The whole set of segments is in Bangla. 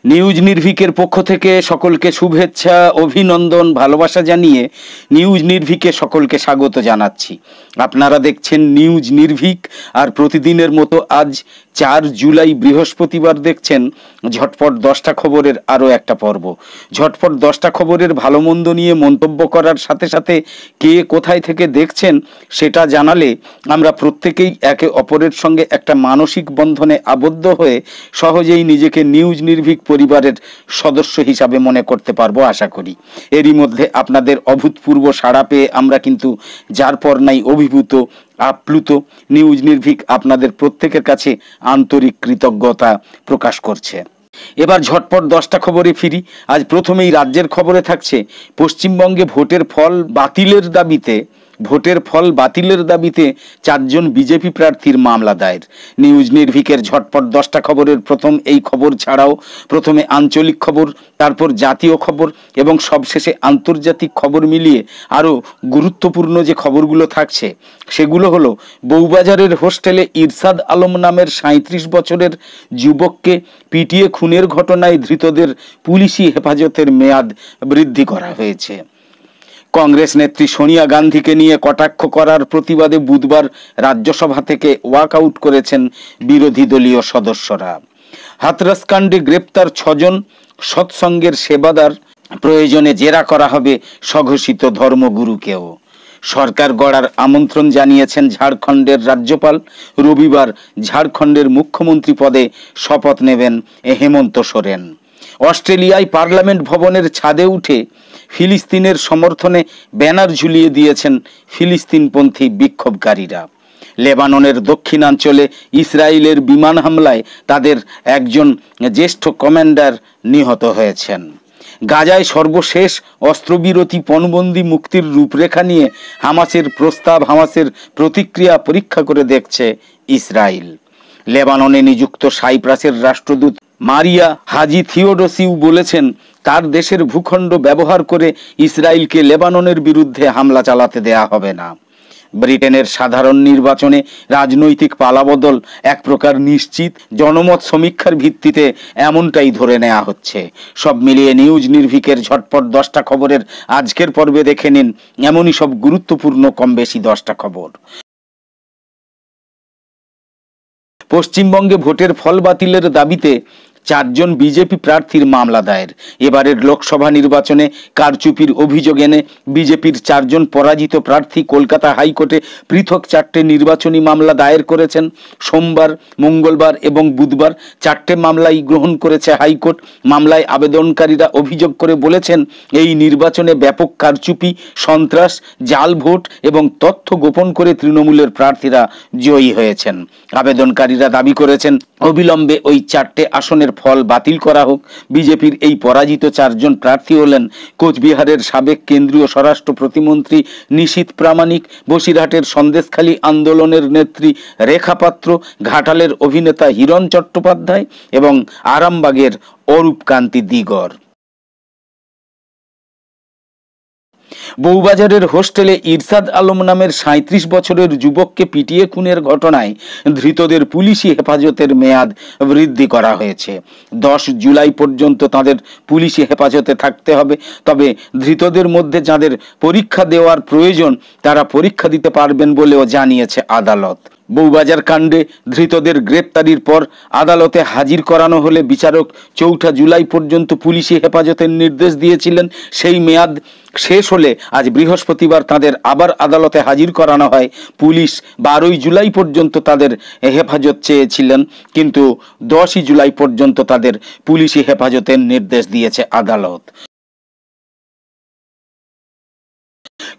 নিউজ নির্ভীকের পক্ষ থেকে সকলকে শুভেচ্ছা, অভিনন্দন, ভালোবাসা জানিয়ে নিউজ নির্ভীকে সকলকে স্বাগত জানাচ্ছি। আপনারা দেখছেন নিউজ নির্ভীক, আর প্রতিদিনের মতো আজ 4 জুলাই বৃহস্পতিবার দেখছেন ঝটপট 10টা খবরের আরও একটা পর্ব। ঝটপট 10টা খবরের ভালো মন্দ নিয়ে মন্তব্য করার সাথে সাথে কে কোথায় থেকে দেখছেন সেটা জানালে আমরা প্রত্যেকেই একে অপরের সঙ্গে একটা মানসিক বন্ধনে আবদ্ধ হয়ে সহজেই নিজেকে নিউজ নির্ভীক পরিবারের সদস্য হিসাবে মনে করতে পারবো আশা করি। এরই মধ্যে আপনাদের অভূতপূর্ব সাড়া পেয়ে আমরা কিন্তু যার পর নাই অভিভূত, আপ্লুত। নিউজ নির্ভীক আপনাদের প্রত্যেকের কাছে আন্তরিক কৃতজ্ঞতা প্রকাশ করছে। এবার ঝটপট 10টা খবরে ফিরি। আজ প্রথমেই রাজ্যের খবরে থাকছে পশ্চিমবঙ্গে ভোটের ফল বাতিলের দাবিতে 4 জন বিজেপি প্রার্থীর মামলা দায়ের। নিউজ নির্ভীকের ঝটপট 10টা খবরের প্রথম এই খবর ছাড়াও প্রথমে আঞ্চলিক খবর, তারপর জাতীয় খবর এবং সবশেষে আন্তর্জাতিক খবর মিলিয়ে আরও গুরুত্বপূর্ণ যে খবরগুলো থাকছে সেগুলো হলো, বউবাজারের হোস্টেলে ইরশাদ আলম নামের 37 বছরের যুবককে পিটিয়ে খুনের ঘটনায় ধৃতদের পুলিশি হেফাজতের মেয়াদ বৃদ্ধি করা হয়েছে। কংগ্রেস নেত্রী সোনিয়া গান্ধীকে নিয়ে কটাক্ষ করার প্রতিবাদে বুধবার রাজ্যসভা থেকে ওয়াকআউট করেছেন বিরোধী দলীয় সদস্যরা। হাথরস কাণ্ডে গ্রেপ্তার 6 জন সৎসঙ্গের সেবাদার, প্রয়োজনে জেরা করা হবে স্বঘোষিত ধর্মগুরুকেও। সরকার গড়ার আমন্ত্রণ জানিয়েছেন ঝাড়খণ্ডের রাজ্যপাল। রবিবার ঝাড়খণ্ডের মুখ্যমন্ত্রী পদে শপথ নেবেন হেমন্ত সোরেন। অস্ট্রেলিয়ায় পার্লামেন্ট ভবনের ছাদে উঠে ফিলিস্তিনের সমর্থনে ব্যানার ঝুলিয়ে দিয়েছেন ফিলিস্তিনপন্থী বিক্ষোভকারীরা। লেবাননের দক্ষিণাঞ্চলে ইসরায়েলের বিমান হামলায় তাদের একজন জ্যেষ্ঠ কমান্ডার নিহত হয়েছেন। গাজায় সর্বশেষ অস্ত্রবিরতি পণবন্দি মুক্তির রূপরেখা নিয়ে হামাসের প্রতিক্রিয়া পরীক্ষা করে দেখছে ইসরায়েল। লেবাননে নিযুক্ত সাইপ্রাসের রাষ্ট্রদূত মারিয়া হাজি থিওডোসিউ বলেছেন, তার দেশের ভূখণ্ড ব্যবহার করে ইসরায়েলকে লেবাননের বিরুদ্ধে হামলা চালাতে দেয়া হবে না। ব্রিটেনের সাধারণ নির্বাচনে রাজনৈতিক পালাবদল এক প্রকার নিশ্চিত, জনমত সমীক্ষার ভিত্তিতে এমনটাই ধরে নেওয়া হচ্ছে। সব মিলিয়ে নিউজ নির্ভীকের ঝটপট 10টা খবরের আজকের পর্বে দেখে নিন এমনই সব গুরুত্বপূর্ণ কম বেশি 10টা খবর। পশ্চিমবঙ্গে ভোটের ফল বাতিলের দাবিতে 4 জন বিজেপি প্রার্থীর মামলা দায়ের। এবারের লোকসভা নির্বাচনে কারচুপির অভিযোগ এনে বিজেপির 4 জন পরাজিত প্রার্থী কলকাতা হাইকোর্টে পৃথক 4টে নির্বাচনী মামলা দায়ের করেছেন। সোমবার, মঙ্গলবার এবং বুধবার 4টে মামলাই গ্রহণ করেছে হাইকোর্ট। মামলায় আবেদনকারীরা অভিযোগ করে বলেছেন, এই নির্বাচনে ব্যাপক কারচুপি, সন্ত্রাস, জাল ভোট এবং তথ্য গোপন করে তৃণমূলের প্রার্থীরা জয়ী হয়েছেন। আবেদনকারীরা দাবি করেছেন, অবিলম্বে ওই 4টে আসনের ফল বাতিল করা হোক। বিজেপির এই পরাজিত 4 জন প্রার্থী হলেন কোচবিহারের সাবেক কেন্দ্রীয় স্বরাষ্ট্র প্রতিমন্ত্রী নিশীথ প্রামাণিক, বসিরহাটের সন্দেশখালী আন্দোলনের নেত্রী রেখা পাত্র, ঘাটালের অভিনেতা হিরণ চট্টোপাধ্যায় এবং আরামবাগের অরূপকান্তি দিগর। বউবাজারের হোস্টেলে ইরশাদ আলম নামের 37 বছরের যুবককে পিটিয়ে খুনের ঘটনায় ধৃতদের পুলিশি হেফাজতের মেয়াদ বৃদ্ধি করা হয়েছে। 10 জুলাই পর্যন্ত তাদের পুলিশি হেফাজতে থাকতে হবে। তবে ধৃতদের মধ্যে যাদের পরীক্ষা দেওয়ার প্রয়োজন তারা পরীক্ষা দিতে পারবেন বলেও জানিয়েছে আদালত। বউবাজার কাণ্ডে ধৃতদের গ্রেপ্তারির পর আদালতে হাজির করানো হলে বিচারক 4 জুলাই পর্যন্ত পুলিশি হেফাজতের নির্দেশ দিয়েছিলেন। সেই মেয়াদ শেষ হলে আজ বৃহস্পতিবার তাদের আবার আদালতে হাজির করানো হয়। পুলিশ 12 জুলাই পর্যন্ত তাদের হেফাজত চেয়েছিলেন, কিন্তু 10 জুলাই পর্যন্ত তাদের পুলিশি হেফাজতের নির্দেশ দিয়েছে আদালত।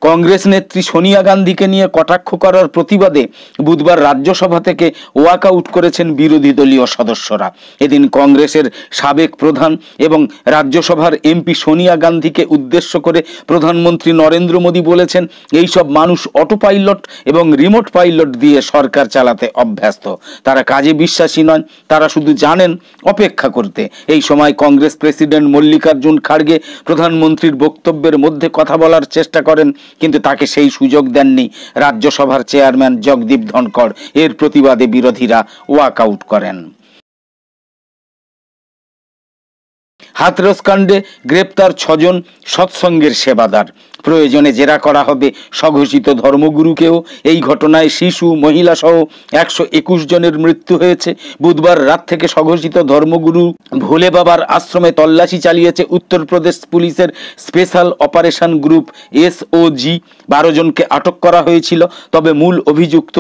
কংগ্রেস নেত্রী সোনিয়া গান্ধীকে নিয়ে কটাক্ষ করার প্রতিবাদে বুধবার রাজ্যসভা থেকে ওয়াকআউট করেছেন বিরোধী দলীয় সদস্যরা। এদিন কংগ্রেসের সাবেক প্রধান এবং রাজ্যসভার এমপি সোনিয়া গান্ধীকে উদ্দেশ্য করে প্রধানমন্ত্রী নরেন্দ্র মোদী বলেছেন, এইসব মানুষ অটো পাইলট এবং রিমোট পাইলট দিয়ে সরকার চালাতে অভ্যস্ত। তারা কাজে বিশ্বাসী নন, তারা শুধু জানেন অপেক্ষা করতে। এই সময় কংগ্রেস প্রেসিডেন্ট মল্লিকার্জুন খাড়গে প্রধানমন্ত্রীর বক্তব্যের মধ্যে কথা বলার চেষ্টা করেন, কিন্তু তাকে সেই সুযোগ দেননি রাজ্যসভার চেয়ারম্যান জগদীপ ধনখড়। এর প্রতিবাদে বিরোধীরা ওয়াকআউট করেন। হাথরস কাণ্ডে গ্রেপ্তার 6 জন সৎসঙ্গের সেবাদার, প্রয়োজনে জেরা করা হবে স্বঘোষিত ধর্মগুরুকেও। এই ঘটনায় শিশু, মহিলা সহ 121 জনের মৃত্যু হয়েছে। বুধবার রাত থেকে স্বঘোষিত ধর্মগুরু ভোলে বাবার আশ্রমে তল্লাশি চালিয়েছে উত্তরপ্রদেশ পুলিশের স্পেশাল অপারেশন গ্রুপ SOG। 12 জনকে আটক করা হয়েছিল। তবে মূল অভিযুক্ত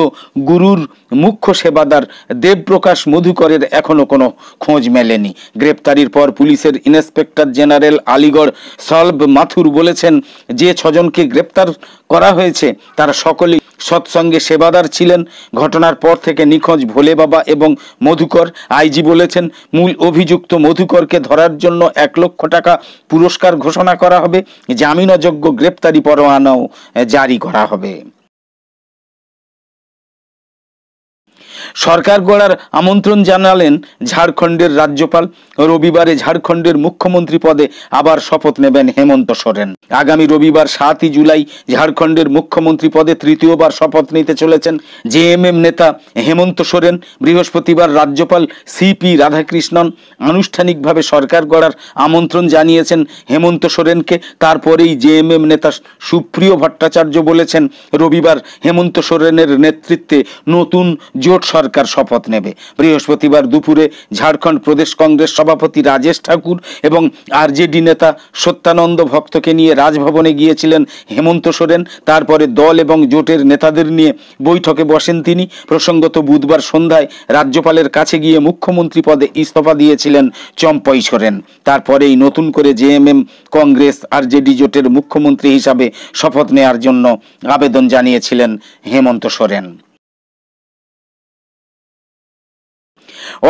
গুরুর মুখ্য সেবাদার দেবপ্রকাশ মধুকরের এখনো কোনো খোঁজ মেলেনি। গ্রেপ্তারির পর পুলিশের ইন্সপেক্টর জেনারেল আলিগড় সলভ মাথুর বলেছেন যে 6 জনকে গ্রেপ্তার করা হয়েছে তারা সকলেই সৎসঙ্গে সেবাদার ছিলেন। ঘটনার পর থেকে নিখোঁজ ভোলে বাবা এবং মধুকর। আইজি বলেছেন মূল অভিযুক্ত মধুকরকে ধরার জন্য 1 লক্ষ টাকা পুরস্কার ঘোষণা করা হবে। জামিনযোগ্য গ্রেপ্তারি পরোয়ানাও জারি করা হবে। সরকার গড়ার আমন্ত্রণ জানালেন ঝাড়খণ্ডের রাজ্যপাল। রবিবারে ঝাড়খণ্ডের মুখ্যমন্ত্রী পদে আবার শপথ নেবেন হেমন্ত সোরেন। আগামী রবিবার 7 জুলাই ঝাড়খণ্ডের মুখ্যমন্ত্রী পদে তৃতীয়বার শপথ নিতে চলেছেন জেএমএম নেতা হেমন্ত সোরেন। বৃহস্পতিবার রাজ্যপাল CP রাধাকৃষ্ণন আনুষ্ঠানিকভাবে সরকার গড়ার আমন্ত্রণ জানিয়েছেন হেমন্ত সোরেনকে। তারপরেই জেএমএম নেতা সুপ্রিয় ভট্টাচার্য বলেছেন রবিবার হেমন্ত সোরেনের নেতৃত্বে নতুন জোট সরকার শপথ নেবে। বৃহস্পতিবার দুপুরে ঝাড়খণ্ড প্রদেশ কংগ্রেস সভাপতি রাজেশ ঠাকুর এবং RJD নেতা সত্যানন্দ ভক্তকে নিয়ে রাজভবনে গিয়েছিলেন হেমন্ত সোরেন। তারপরে দল এবং জোটের নেতাদের নিয়ে বৈঠকে বসেন তিনি। প্রসঙ্গত বুধবার সন্ধ্যায় রাজ্যপালের কাছে গিয়ে মুখ্যমন্ত্রী পদে ইস্তফা দিয়েছিলেন চম্পই সোরেন। তারপরেই নতুন করে জেএমএম কংগ্রেস RJD জোটের মুখ্যমন্ত্রী হিসাবে শপথ নেওয়ার জন্য আবেদন জানিয়েছিলেন হেমন্ত সোরেন।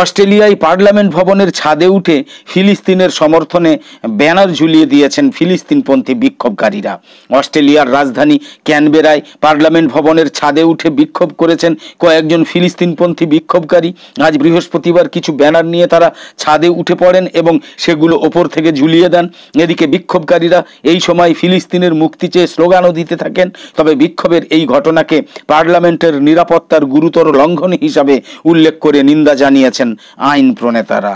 অস্ট্রেলিয়ায় পার্লামেন্ট ভবনের ছাদে উঠে ফিলিস্তিনের সমর্থনে ব্যানার ঝুলিয়ে দিয়েছেন ফিলিস্তিনপন্থী বিক্ষোভকারীরা। অস্ট্রেলিয়ার রাজধানী ক্যানবেরায় পার্লামেন্ট ভবনের ছাদে উঠে বিক্ষোভ করেছেন কয়েকজন ফিলিস্তিনপন্থী বিক্ষোভকারী। আজ বৃহস্পতিবার কিছু ব্যানার নিয়ে তারা ছাদে উঠে পড়েন এবং সেগুলো ওপর থেকে ঝুলিয়ে দেন। এদিকে বিক্ষোভকারীরা এই সময় ফিলিস্তিনের মুক্তি চেয়ে স্লোগানও দিতে থাকেন। তবে বিক্ষোভের এই ঘটনাকে পার্লামেন্টের নিরাপত্তার গুরুতর লঙ্ঘন হিসাবে উল্লেখ করে নিন্দা জানিয়েছেন আইন প্রণেতারা।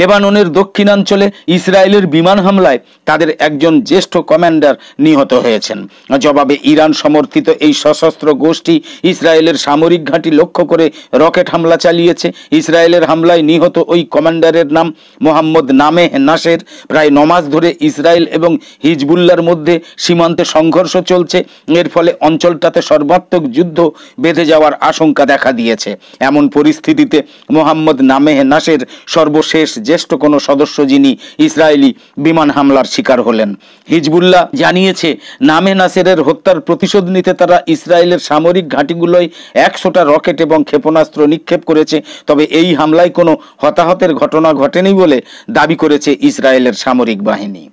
লেবাননের দক্ষিণাঞ্চলে ইসরায়েলের বিমান হামলায় তাদের একজন জ্যেষ্ঠ কমান্ডার নিহত হয়েছেন। জবাবে ইরান সমর্থিত এই সশস্ত্র গোষ্ঠী ইসরায়েলের সামরিক ঘাঁটি লক্ষ্য করে রকেট হামলা চালিয়েছে। ইসরায়েলের হামলায় নিহত ওই কমান্ডারের নাম মোহাম্মদ নামেহ নাসের। প্রায় 9 মাস ধরে ইসরায়েল এবং হিজবুল্লার মধ্যে সীমান্তে সংঘর্ষ চলছে। এর ফলে অঞ্চলটাতে সর্বাত্মক যুদ্ধ বেঁধে যাওয়ার আশঙ্কা দেখা দিয়েছে। এমন পরিস্থিতিতে মোহাম্মদ নামেহ নাসের সর্বশেষ জ্যেষ্ঠ কোনো সদস্য যিনি ইসরায়েলি বিমান হামলার শিকার হলেন। হিজবুল্লাহ জানিয়েছে নামে নাসেরের হত্যার প্রতিশোধ নিতে তারা ইসরায়েলের সামরিক ঘাঁটিগুলোয় 100টা রকেট এবং ক্ষেপণাস্ত্র নিক্ষেপ করেছে। তবে এই হামলায় কোনো হতাহতের ঘটনা ঘটেনি বলে দাবি করেছে ইসরায়েলের সামরিক বাহিনী।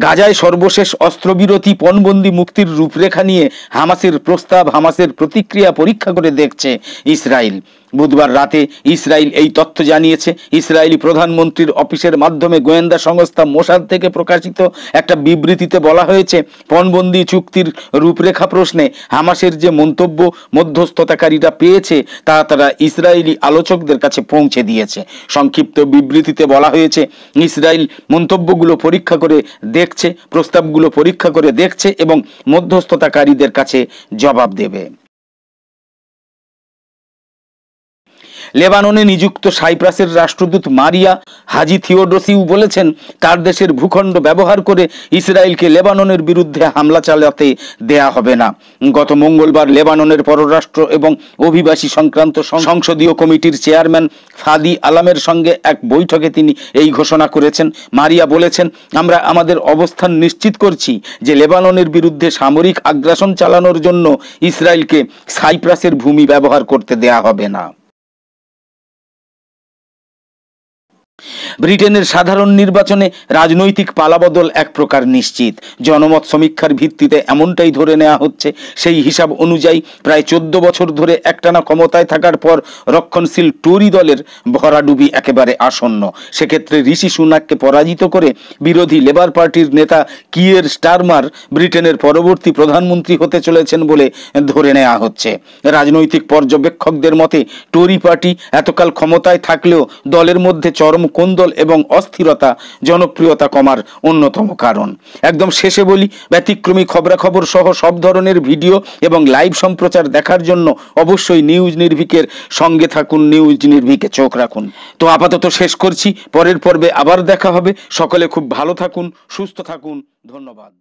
গাজায় সর্বশেষ অস্ত্রবিরতি, পণবন্দি মুক্তির রূপরেখা নিয়ে হামাসের প্রস্তাব, হামাসের প্রতিক্রিয়া পরীক্ষা করে দেখছে ইসরায়েল। বুধবার রাতে ইসরায়েল এই তথ্য জানিয়েছে। ইসরায়েলি প্রধানমন্ত্রীর অফিসের মাধ্যমে গোয়েন্দা সংস্থা মোসাদ থেকে প্রকাশিত একটা বিবৃতিতে বলা হয়েছে পণবন্দি চুক্তির রূপরেখা প্রশ্নে হামাসের যে মন্তব্য মধ্যস্থতাকারীরা পেয়েছে তা তারা ইসরায়েলি আলোচকদের কাছে পৌঁছে দিয়েছে। সংক্ষিপ্ত বিবৃতিতে বলা হয়েছে ইসরায়েল মন্তব্যগুলো পরীক্ষা করে দেখছে, প্রস্তাবগুলো পরীক্ষা করে দেখছে এবং মধ্যস্থতাকারীদের কাছে জবাব দেবে। লেবাননে নিযুক্ত সাইপ্রাসের রাষ্ট্রদূত মারিয়া হাজি থিওডোসিউ বলেছেন তার দেশের ভূখণ্ড ব্যবহার করে ইসরায়েলকে লেবাননের বিরুদ্ধে হামলা চালাতে দেয়া হবে না। গত মঙ্গলবার লেবাননের পররাষ্ট্র এবং অভিবাসী সংক্রান্ত সংসদীয় কমিটির চেয়ারম্যান ফাদি আলামের সঙ্গে এক বৈঠকে তিনি এই ঘোষণা করেছেন। মারিয়া বলেছেন, আমরা আমাদের অবস্থান নিশ্চিত করছি যে লেবাননের বিরুদ্ধে সামরিক আগ্রাসন চালানোর জন্য ইসরায়েলকে সাইপ্রাসের ভূমি ব্যবহার করতে দেয়া হবে না। ব্রিটেনের সাধারণ নির্বাচনে রাজনৈতিক পালাবদল এক প্রকার নিশ্চিত। জনমত সমীক্ষার ভিত্তিতে এমনটাই ধরে নেওয়া হচ্ছে। সেই হিসাব অনুযায়ী প্রায় 14 বছর ধরে একটানা ক্ষমতায় থাকার পর রক্ষণশীল টরি দলের ভরাডুবি একেবারে আসন্ন। সেক্ষেত্রে ঋষি সুনাককে পরাজিত করে বিরোধী লেবার পার্টির নেতা কিয়ের স্টারমার ব্রিটেনের পরবর্তী প্রধানমন্ত্রী হতে চলেছেন বলে ধরে নেওয়া হচ্ছে। রাজনৈতিক পর্যবেক্ষকদের মতে টরি পার্টি এতকাল ক্ষমতায় থাকলেও দলের মধ্যে চরম কোন্দল এবং অস্থিরতা জনপ্রিয়তা কমার অন্যতম কারণ। একদম শেষে বলি, ব্যতিক্রমী খবরাখবর সহ সব ধরনের ভিডিও এবং লাইভ সম্প্রচার দেখার জন্য অবশ্যই নিউজ নির্ভীকের সঙ্গে থাকুন, নিউজ নির্ভীকে চোখ রাখুন। তো আপাতত শেষ করছি, পরের পর্বে আবার দেখা হবে। সকলে খুব ভালো থাকুন, সুস্থ থাকুন, ধন্যবাদ।